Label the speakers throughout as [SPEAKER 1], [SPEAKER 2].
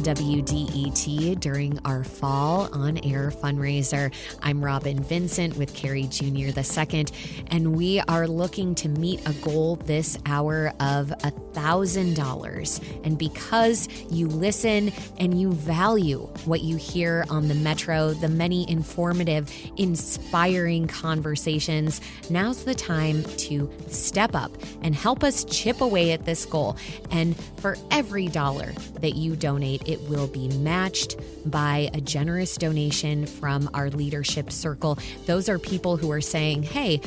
[SPEAKER 1] on WDET during our fall on-air fundraiser. I'm Robin Vincent with Carrie Jr. II, and we are looking to meet a goal this hour of $1,000. And because you listen and you value what you hear on the Metro, the many informative, inspiring conversations, now's the time to step up and help us chip away at this goal. And for every dollar that you donate, it will be matched by a generous donation from our leadership circle. Those are people who are saying, hey,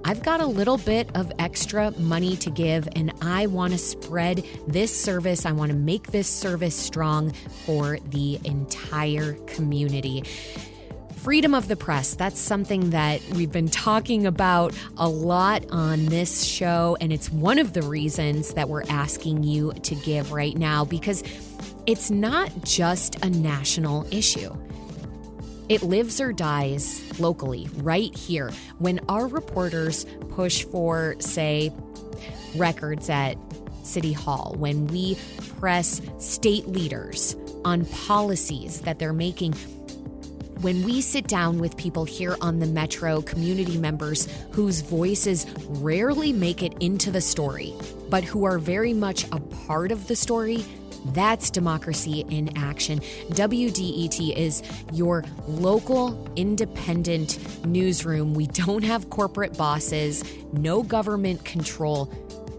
[SPEAKER 1] I've got a little bit of extra money to give, and I want to spread this service. I want to make this service strong for the entire community. Freedom of the press, that's something that we've been talking about a lot on this show, and it's one of the reasons that we're asking you to give right now, because it's not just a national issue. It lives or dies locally, right here. When our reporters push for, say, records at City Hall, when we press state leaders on policies that they're making, when we sit down with people here on the Metro, community members whose voices rarely make it into the story, but who are very much a part of the story, that's democracy in action. WDET is your local independent newsroom. We don't have corporate bosses, no government control.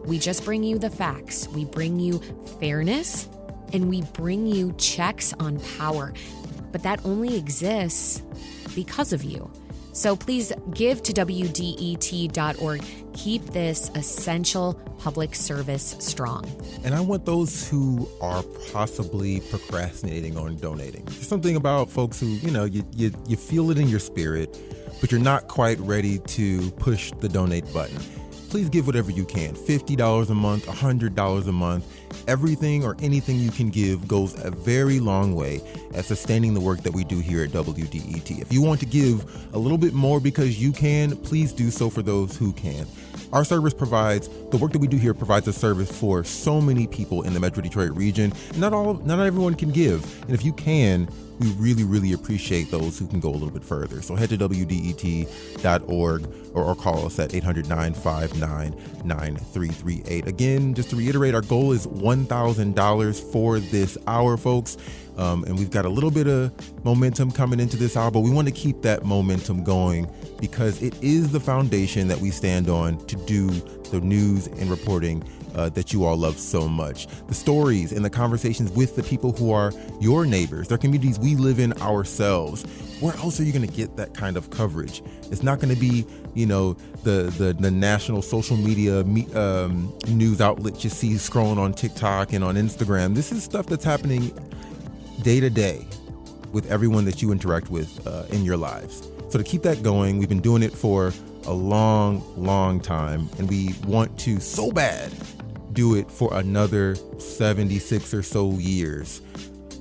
[SPEAKER 1] We just bring you the facts. We bring you fairness, and we bring you checks on power. But that only exists because of you. So please give to WDET.org. Keep this essential public service strong.
[SPEAKER 2] And I want those who are possibly procrastinating on donating. There's something about folks who, you feel it in your spirit, but you're not quite ready to push the donate button. Please give whatever you can. $50 a month, $100 a month. Everything or anything you can give goes a very long way at sustaining the work that we do here at WDET. If you want to give a little bit more because you can, please do so for those who can. Our service provides, the work that we do here provides a service for so many people in the Metro Detroit region. Not everyone can give. And if you can, we really, really appreciate those who can go a little bit further. So head to WDET.org or call us at 800-959-9338. Again, just to reiterate, our goal is $1,000 for this hour, folks. And we've got a little bit of momentum coming into this hour, but we want to keep that momentum going because it is the foundation that we stand on to do the news and reporting that you all love so much. The stories and the conversations with the people who are your neighbors, their communities we live in ourselves. Where else are you going to get that kind of coverage? It's not going to be, the national social media news outlets you see scrolling on TikTok and on Instagram. This is stuff that's happening day to day with everyone that you interact with in your lives. So to keep that going, we've been doing it for a long, long time, and we want to so bad do it for another 76 or so years.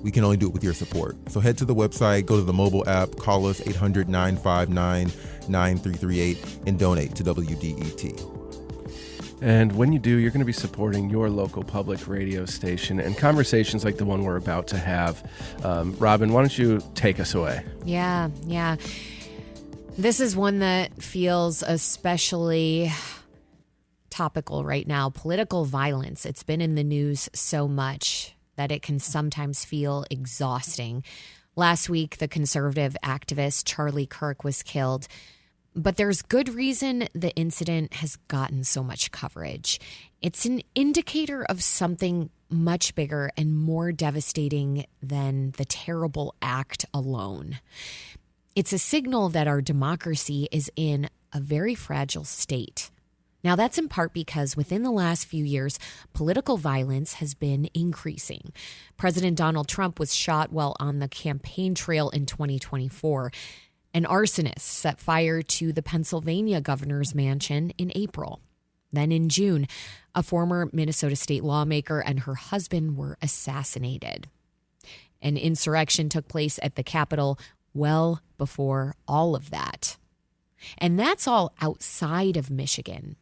[SPEAKER 2] We can only do it with your support. So head to the website, go to the mobile app, call us 800-959-9338 and donate to WDET.
[SPEAKER 3] And when you do, you're going to be supporting your local public radio station and conversations like the one we're about to have. Robin, why don't you take us away?
[SPEAKER 1] Yeah. This is one that feels especially topical right now. Political violence. It's been in the news so much that it can sometimes feel exhausting. Last week, the conservative activist Charlie Kirk was killed. But there's good reason the incident has gotten so much coverage. It's an indicator of something much bigger and more devastating than the terrible act alone. It's a signal that our democracy is in a very fragile state. Now, that's in part because within the last few years, political violence has been increasing. President Donald Trump was shot while on the campaign trail in 2024. An arsonist set fire to the Pennsylvania governor's mansion in April. Then in June, a former Minnesota state lawmaker and her husband were assassinated. An insurrection took place at the Capitol well before all of that. And that's all outside of Michigan.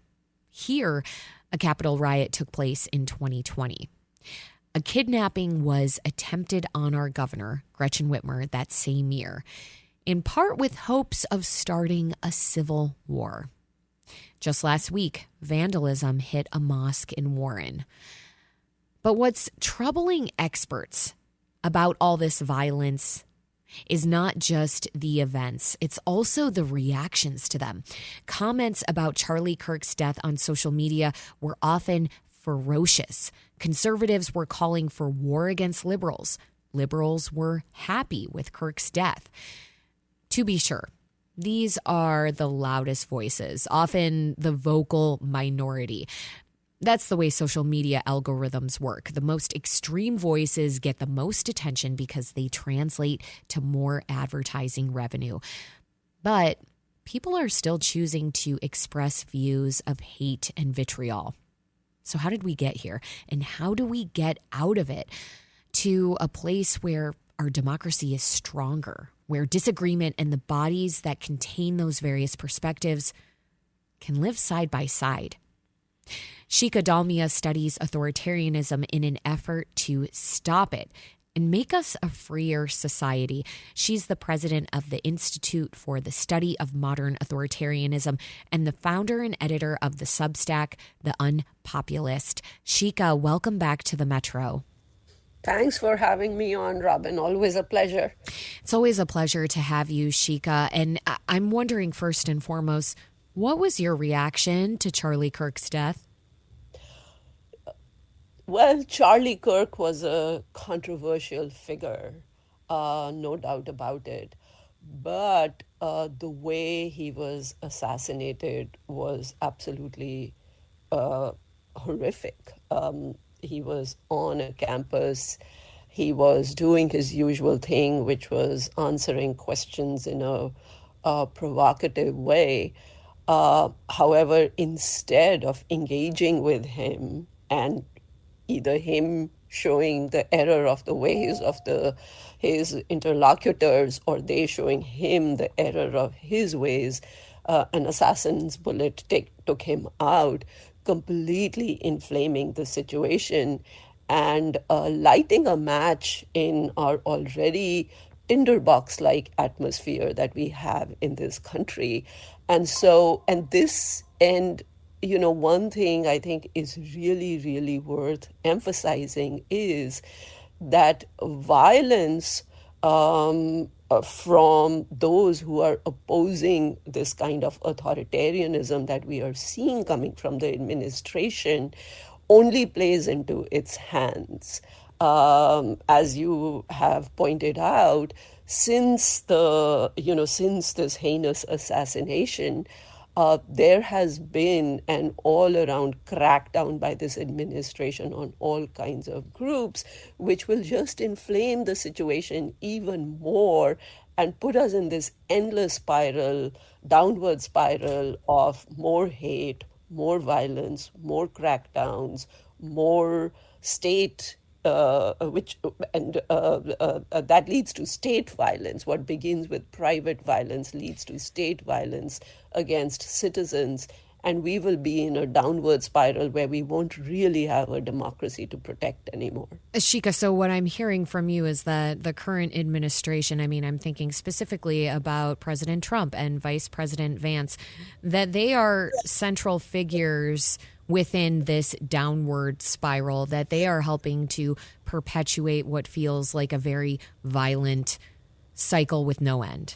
[SPEAKER 1] Here, a Capitol riot took place in 2020. A kidnapping was attempted on our governor, Gretchen Whitmer, that same year, in part with hopes of starting a civil war. Just last week, vandalism hit a mosque in Warren. But what's troubling experts about all this violence is not just the events, it's also the reactions to them. Comments about Charlie Kirk's death on social media were often ferocious. Conservatives were calling for war against liberals. Liberals were happy with Kirk's death. To be sure, these are the loudest voices, often the vocal minority. That's the way social media algorithms work. The most extreme voices get the most attention because they translate to more advertising revenue. But people are still choosing to express views of hate and vitriol. So how did we get here? And how do we get out of it to a place where our democracy is stronger, where disagreement and the bodies that contain those various perspectives can live side by side? Shika Dalmia studies authoritarianism in an effort to stop it and make us a freer society. She's the president of the Institute for the Study of Modern Authoritarianism and the founder and editor of the Substack, The Unpopulist. Shika, welcome back to the Metro.
[SPEAKER 4] Thanks for having me on, Robin. Always a pleasure.
[SPEAKER 1] It's always a pleasure to have you, Shika. And I'm wondering, first and foremost, what was your reaction to Charlie Kirk's death?
[SPEAKER 4] Well, Charlie Kirk was a controversial figure, no doubt about it. But the way he was assassinated was absolutely horrific. He was on a campus. He was doing his usual thing, which was answering questions in a provocative way. However, instead of engaging with him and either him showing the error of the ways of his interlocutors or they showing him the error of his ways, an assassin's bullet took him out, completely inflaming the situation and lighting a match in our already tinderbox-like atmosphere that we have in this country. And one thing I think is really, really worth emphasizing is that violence from those who are opposing this kind of authoritarianism that we are seeing coming from the administration only plays into its hands. As you have pointed out, since this heinous assassination, there has been an all-around crackdown by this administration on all kinds of groups, which will just inflame the situation even more and put us in this endless spiral, downward spiral of more hate, more violence, more crackdowns, more state that leads to state violence. What begins with private violence leads to state violence against citizens, and we will be in a downward spiral where we won't really have a democracy to protect anymore.
[SPEAKER 1] Shika, so what I'm hearing from you is that the current administration, I'm thinking specifically about President Trump and Vice President Vance, that they are central figures within this downward spiral, that they are helping to perpetuate what feels like a very violent cycle with no end.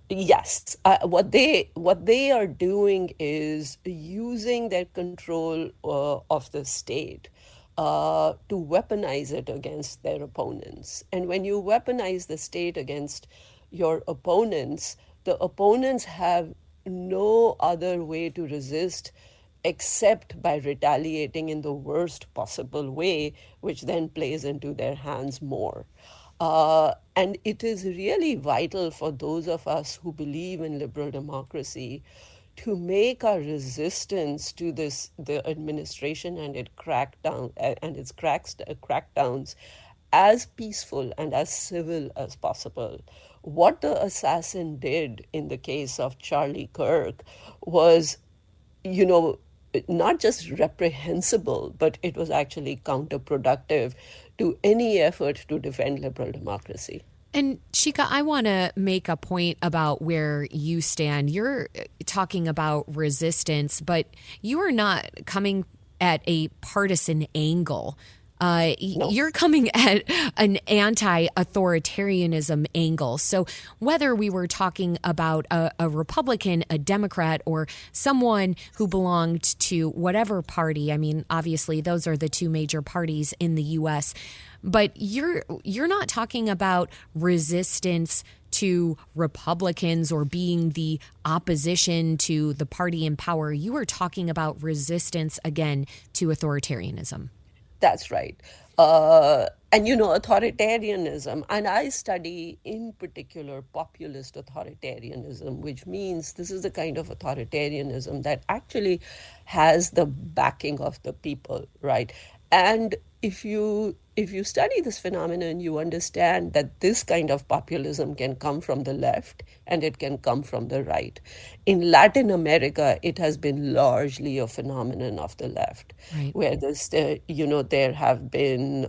[SPEAKER 4] Yes. What they are doing is using their control of the state to weaponize it against their opponents. And when you weaponize the state against your opponents, the opponents have no other way to resist except by retaliating in the worst possible way, which then plays into their hands more. And it is really vital for those of us who believe in liberal democracy to make our resistance to the administration and its crackdowns as peaceful and as civil as possible. What the assassin did in the case of Charlie Kirk was, not just reprehensible, but it was actually counterproductive to any effort to defend liberal democracy.
[SPEAKER 1] And Shika, I want to make a point about where you stand. You're talking about resistance, but you are not coming at a partisan angle.
[SPEAKER 4] No.
[SPEAKER 1] You're coming at an anti-authoritarianism angle. So whether we were talking about a Republican, a Democrat, or someone who belonged to whatever party, I mean, obviously those are the two major parties in the U.S., but you're not talking about resistance to Republicans or being the opposition to the party in power. You are talking about resistance, again, to authoritarianism.
[SPEAKER 4] That's right. And, authoritarianism, and I study in particular populist authoritarianism, which means this is the kind of authoritarianism that actually has the backing of the people, right? And if you study this phenomenon, you understand that this kind of populism can come from the left and it can come from the right. In Latin America, it has been largely a phenomenon of the left,
[SPEAKER 1] right,
[SPEAKER 4] where there have been,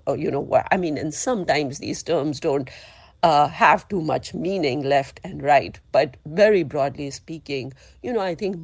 [SPEAKER 4] and sometimes these terms don't have too much meaning, left and right. But very broadly speaking, I think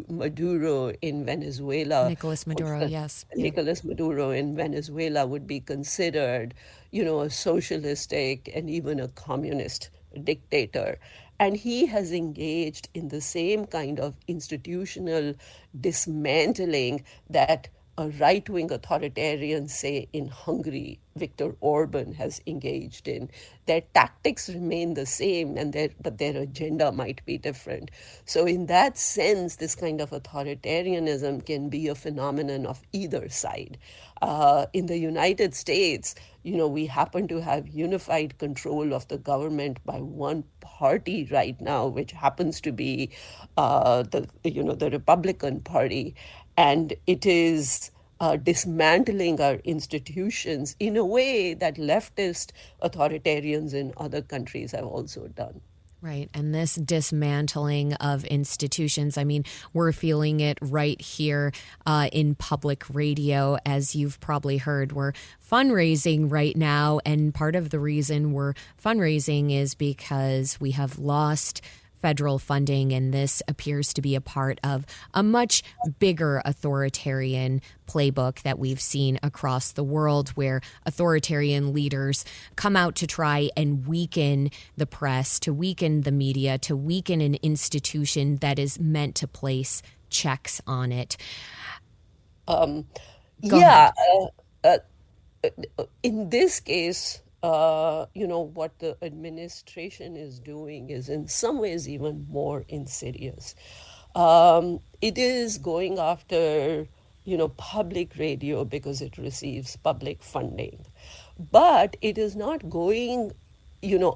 [SPEAKER 4] Maduro in Venezuela.
[SPEAKER 1] Nicolas Maduro, yes.
[SPEAKER 4] Nicolas Maduro in Venezuela would be considered, a socialistic and even a communist dictator. And he has engaged in the same kind of institutional dismantling that a right-wing authoritarian, say in Hungary, Viktor Orban, has engaged in. Their tactics remain the same, but their agenda might be different. So in that sense, this kind of authoritarianism can be a phenomenon of either side. In the United States, we happen to have unified control of the government by one party right now, which happens to be the Republican Party. And it is dismantling our institutions in a way that leftist authoritarians in other countries have also done.
[SPEAKER 1] Right. And this dismantling of institutions, I mean, we're feeling it right here in public radio. As you've probably heard, we're fundraising right now. And part of the reason we're fundraising is because we have lost federal funding, and this appears to be a part of a much bigger authoritarian playbook that we've seen across the world, where authoritarian leaders come out to try and weaken the press, to weaken the media, to weaken an institution that is meant to place checks on it.
[SPEAKER 4] In this case, what the administration is doing is in some ways even more insidious. It is going after, public radio because it receives public funding. But it is not going,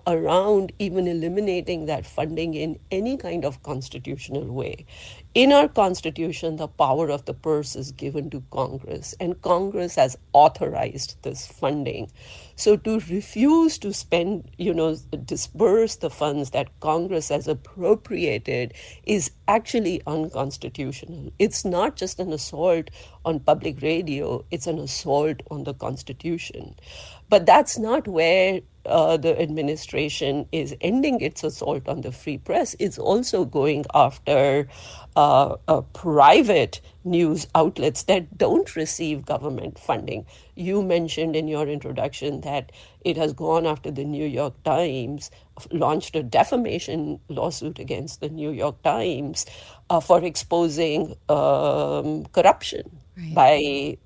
[SPEAKER 4] around even eliminating that funding in any kind of constitutional way. In our Constitution, the power of the purse is given to Congress, and Congress has authorized this funding. So to refuse to spend, disperse the funds that Congress has appropriated is actually unconstitutional. It's not just an assault on public radio, it's an assault on the Constitution. But that's not where the administration is ending its assault on the free press. It's also going after private news outlets that don't receive government funding. You mentioned in your introduction that it has gone after the New York Times, launched a defamation lawsuit against the New York Times for exposing corruption by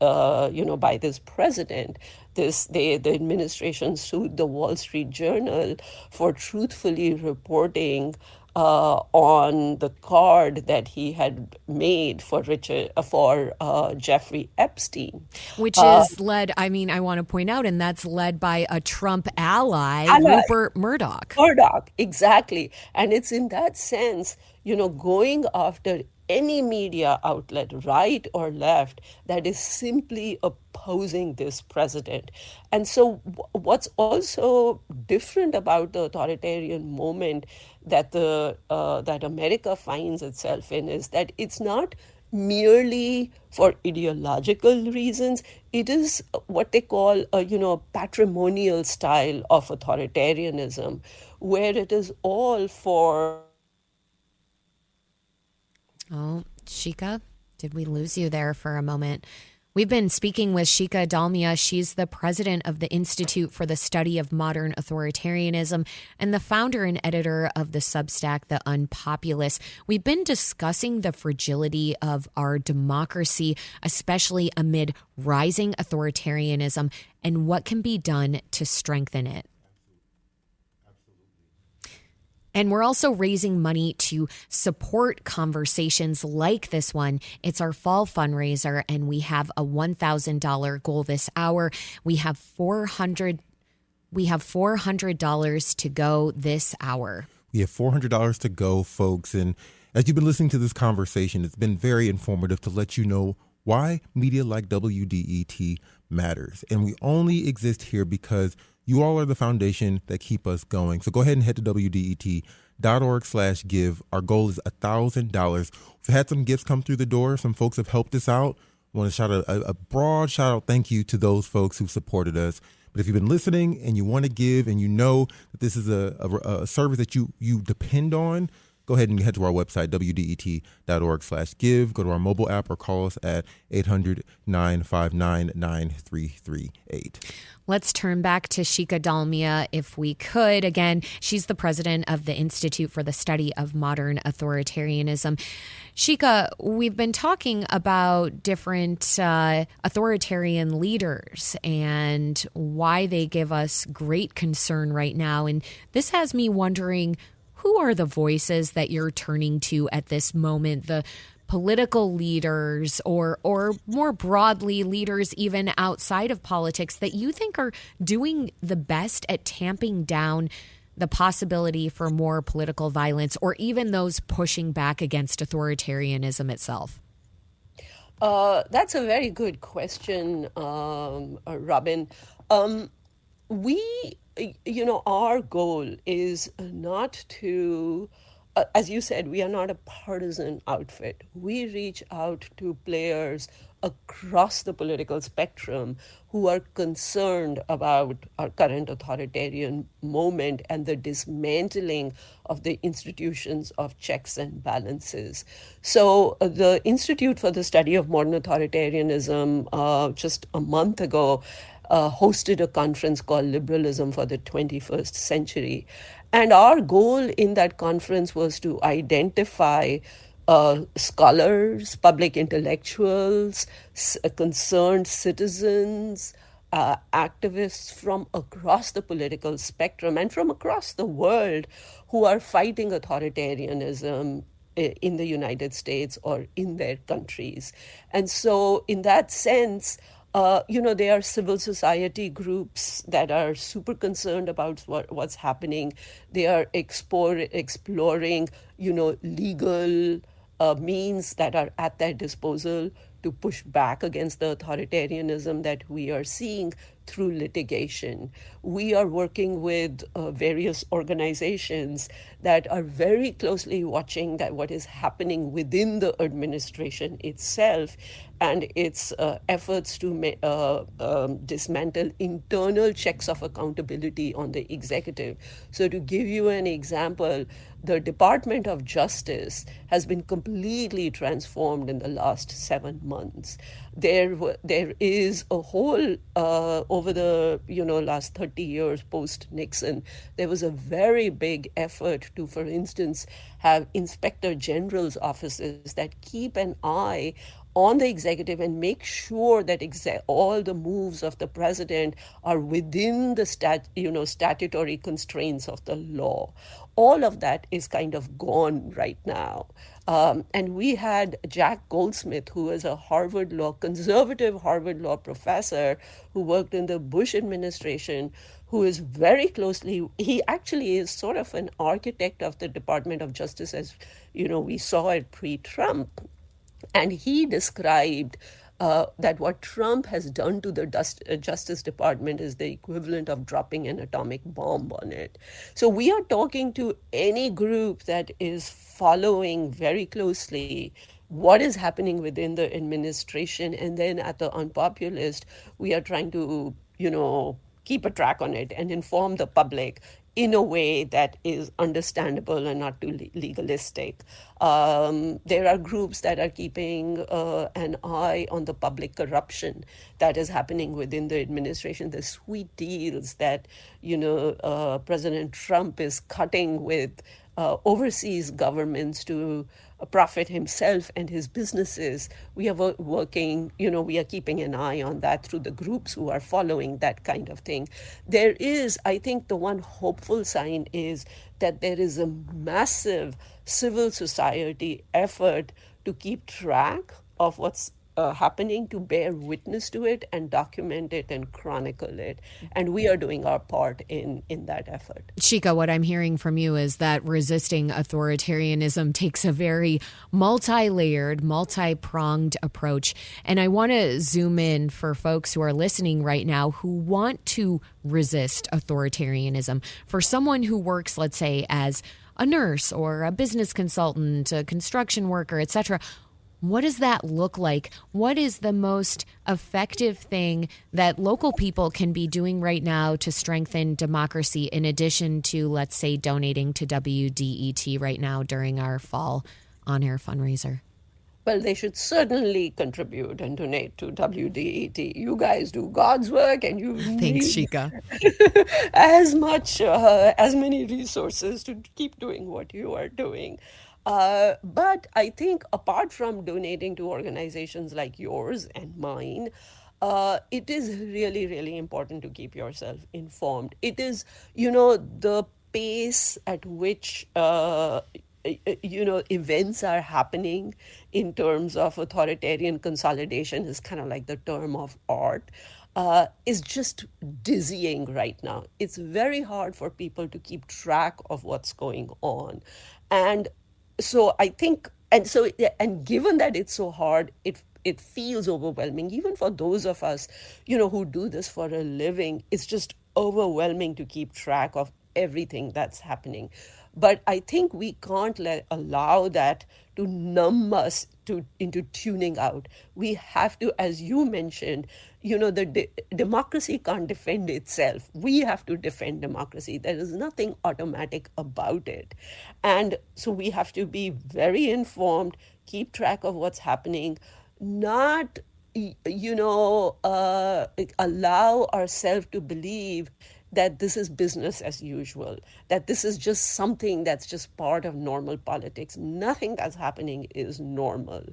[SPEAKER 4] this president. The administration sued the Wall Street Journal for truthfully reporting on the card that he had made for Jeffrey Epstein,
[SPEAKER 1] which is led. I mean, I want to point out, and that's led by a Trump ally. Rupert Murdoch.
[SPEAKER 4] Exactly, and it's in that sense, going after any media outlet, right or left, that is simply opposing this president. And so, what's also different about the authoritarian moment that America finds itself in is that it's not merely for ideological reasons. It is what they call a patrimonial style of authoritarianism, where it is all for.
[SPEAKER 1] Oh, Shika, did we lose you there for a moment? We've been speaking with Shika Dalmia. She's the president of the Institute for the Study of Modern Authoritarianism and the founder and editor of the Substack, The Unpopulous. We've been discussing the fragility of our democracy, especially amid rising authoritarianism, and what can be done to strengthen it. And we're also raising money to support conversations like this one. It's our fall fundraiser, and we have a $1,000 goal this hour. We have $400 to go this hour.
[SPEAKER 2] We have $400 to go, folks. And as you've been listening to this conversation, it's been very informative to let you know why media like WDET matters. And we only exist here because you all are the foundation that keep us going. So go ahead and head to WDET.org/give. Our goal is $1,000. We've had some gifts come through the door. Some folks have helped us out. I want to shout out a broad shout out thank you to those folks who supported us. But if you've been listening and you want to give and you know that this is a service that you depend on, go ahead and head to our website, WDET.org/give. Go to our mobile app or call us at 800-959-9338.
[SPEAKER 1] Let's turn back to Shika Dalmia, if we could. Again, she's the president of the Institute for the Study of Modern Authoritarianism. Shika, we've been talking about different authoritarian leaders and why they give us great concern right now. And this has me wondering, who are the voices that you're turning to at this moment? The political leaders or more broadly leaders even outside of politics that you think are doing the best at tamping down the possibility for more political violence, or even those pushing back against authoritarianism itself?
[SPEAKER 4] That's a very good question, Robin. Our goal is not to, as you said, we are not a partisan outfit. We reach out to players across the political spectrum who are concerned about our current authoritarian moment and the dismantling of the institutions of checks and balances. So the Institute for the Study of Modern Authoritarianism just a month ago hosted a conference called Liberalism for the 21st Century. And our goal in that conference was to identify scholars, public intellectuals, concerned citizens, activists from across the political spectrum and from across the world who are fighting authoritarianism in the United States or in their countries. And so in that sense, there are civil society groups that are super concerned about what's happening. They are exploring, legal means that are at their disposal to push back against the authoritarianism that we are seeing through litigation. We are working with various organizations that are very closely watching that what is happening within the administration itself and its efforts to dismantle internal checks of accountability on the executive. So to give you an example, the Department of Justice has been completely transformed in the last 7 months. There is a whole, over the last 30 years post-Nixon, there was a very big effort to, for instance, have inspector general's offices that keep an eye on the executive and make sure that all the moves of the president are within the statutory constraints of the law. All of that is kind of gone right now. And we had Jack Goldsmith, who is a conservative Harvard Law professor who worked in the Bush administration, who is very he actually is sort of an architect of the Department of Justice, as we saw it pre-Trump. And he described that what Trump has done to the Justice Department is the equivalent of dropping an atomic bomb on it. So we are talking to any group that is following very closely what is happening within the administration. And then at the Unpopulist, we are trying to, keep a track on it and inform the public in a way that is understandable and not too legalistic. There are groups that are keeping an eye on the public corruption that is happening within the administration, the sweet deals that, President Trump is cutting with overseas governments to profit himself and his businesses. We are working, we are keeping an eye on that through the groups who are following that kind of thing. There is, I think the one hopeful sign is that there is a massive civil society effort to keep track of what's happening, to bear witness to it and document it and chronicle it. And we are doing our part in that effort.
[SPEAKER 1] Shika, what I'm hearing from you is that resisting authoritarianism takes a very multi-layered, multi-pronged approach. And I want to zoom in for folks who are listening right now who want to resist authoritarianism. For someone who works, let's say, as a nurse or a business consultant, a construction worker, etc., what does that look like? What is the most effective thing that local people can be doing right now to strengthen democracy, in addition to, let's say, donating to WDET right now during our fall on-air fundraiser?
[SPEAKER 4] Well, they should certainly contribute and donate to WDET. You guys do God's work, and you
[SPEAKER 1] Thanks,
[SPEAKER 4] need
[SPEAKER 1] Shika.
[SPEAKER 4] as many resources to keep doing what you are doing. But I think apart from donating to organizations like yours and mine, it is really, really important to keep yourself informed. It is, the pace at which, events are happening in terms of authoritarian consolidation is kind of like the term of art. Is just dizzying right now. It's very hard for people to keep track of what's going on. And so I think, and given that it's so hard, it feels overwhelming, even for those of us, who do this for a living. It's just overwhelming to keep track of everything that's happening. But I think we can't allow that to numb us into tuning out. We have to, as you mentioned, the democracy can't defend itself. We have to defend democracy. There is nothing automatic about it. And so we have to be very informed, keep track of what's happening, not allow ourselves to believe that this is business as usual, that this is just something that's just part of normal politics. Nothing that's happening is normal.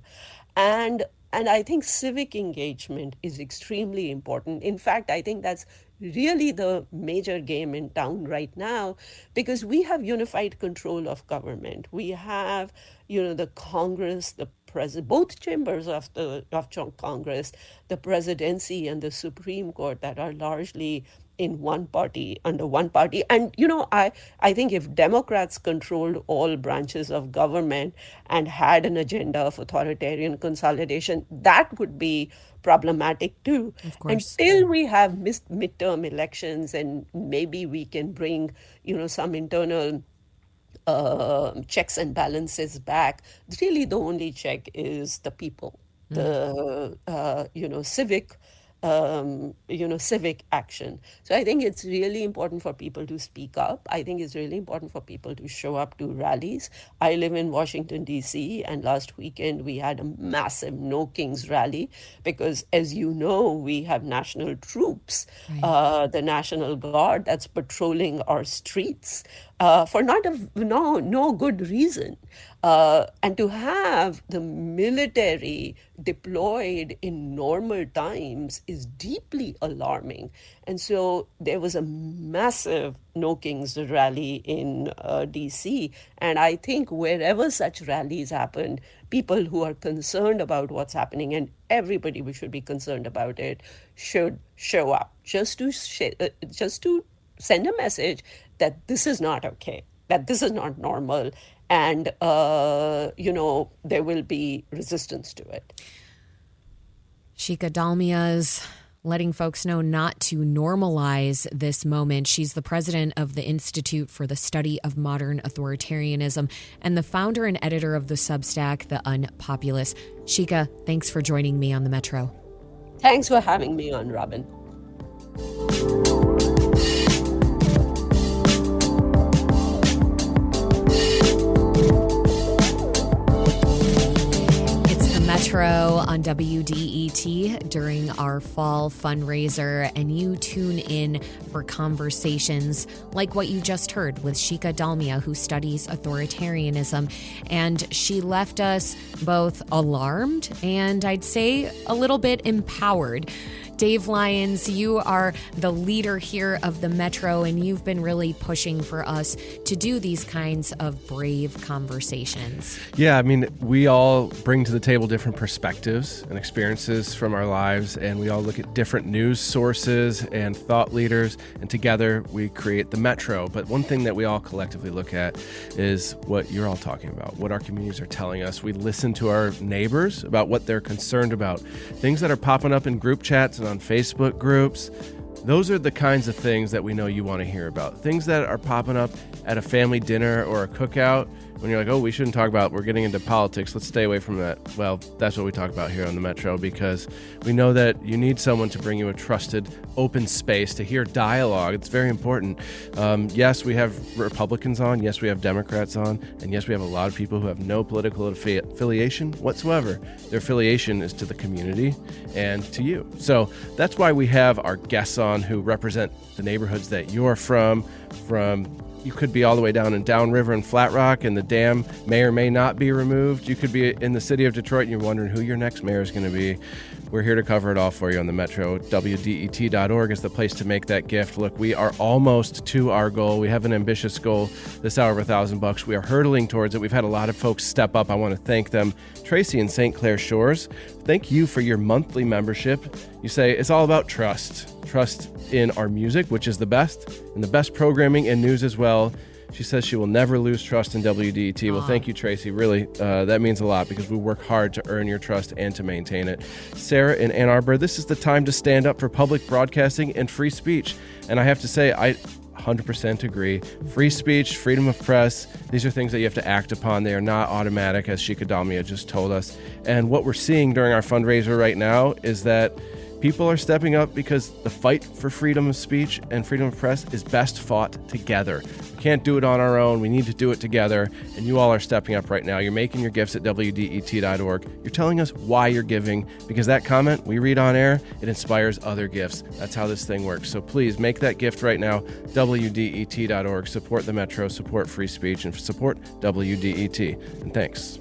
[SPEAKER 4] And I think civic engagement is extremely important. In fact, I think that's really the major game in town right now, because we have unified control of government. We have, the Congress, the president, both chambers of Congress, the presidency and the Supreme Court, that are largely in under one party. And, I think if Democrats controlled all branches of government and had an agenda of authoritarian consolidation, that would be problematic too.
[SPEAKER 1] Of course.
[SPEAKER 4] Until we have midterm elections, and maybe we can bring, some internal checks and balances back. Really, the only check is the people, the civic action. So I think it's really important for people to speak up. I think it's really important for people to show up to rallies. I live in Washington, D.C., and last weekend we had a massive No Kings rally because, as you know, we have national troops, right. The National Guard that's patrolling our streets. for no good reason. And to have the military deployed in normal times is deeply alarming. And so there was a massive No Kings rally in DC. And I think wherever such rallies happen, people who are concerned about what's happening, and everybody who should be concerned about it, should show up just to send a message that this is not okay, that this is not normal, and there will be resistance to it.
[SPEAKER 1] Shika Dalmia's letting folks know not to normalize this moment. She's the president of the Institute for the Study of Modern Authoritarianism and the founder and editor of the Substack, The Unpopulous. Shika, thanks for joining me on the Metro.
[SPEAKER 4] Thanks for having me on, Robin.
[SPEAKER 1] Metro on WDET during our fall fundraiser, and you tune in for conversations like what you just heard with Shika Dalmia, who studies authoritarianism, and she left us both alarmed and I'd say a little bit empowered. Dave Lyons, you are the leader here of the Metro, and you've been really pushing for us to do these kinds of brave conversations.
[SPEAKER 3] Yeah, I mean, we all bring to the table different perspectives and experiences from our lives, and we all look at different news sources and thought leaders, and together we create the Metro. But one thing that we all collectively look at is what you're all talking about, what our communities are telling us. We listen to our neighbors about what they're concerned about, things that are popping up in group chats and on Facebook groups. Those are the kinds of things that we know you want to hear about. Things that are popping up at a family dinner or a cookout when you're like, oh, we shouldn't talk about, we're getting into politics, let's stay away from that. Well, that's what we talk about here on the Metro, because we know that you need someone to bring you a trusted, open space to hear dialogue. It's very important. Yes, we have Republicans on. Yes, we have Democrats on. And yes, we have a lot of people who have no political affiliation whatsoever. Their affiliation is to the community and to you. So that's why we have our guests on who represent the neighborhoods that you're from. You could be all the way down in Downriver and Flat Rock, and the dam may or may not be removed. You could be in the city of Detroit, and you're wondering who your next mayor is going to be. We're here to cover it all for you on the Metro. WDET.org is the place to make that gift. Look, we are almost to our goal. We have an ambitious goal this hour of $1,000. We are hurtling towards it. We've had a lot of folks step up. I want to thank them. Tracy in St. Clair Shores, thank you for your monthly membership. You say it's all about trust. Trust in our music, which is the best, and the best programming and news as well. She says she will never lose trust in WDET. Well, thank you, Tracy. Really, that means a lot because we work hard to earn your trust and to maintain it. Sarah in Ann Arbor, this is the time to stand up for public broadcasting and free speech. And I have to say, I 100% agree. Free speech, freedom of press, these are things that you have to act upon. They are not automatic, as Shika Dalmia just told us. And what we're seeing during our fundraiser right now is that people are stepping up because the fight for freedom of speech and freedom of press is best fought together. We can't do it on our own. We need to do it together. And you all are stepping up right now. You're making your gifts at WDET.org. You're telling us why you're giving, because that comment we read on air, it inspires other gifts. That's how this thing works. So please make that gift right now. WDET.org. Support the Metro, support free speech, and support WDET. And thanks.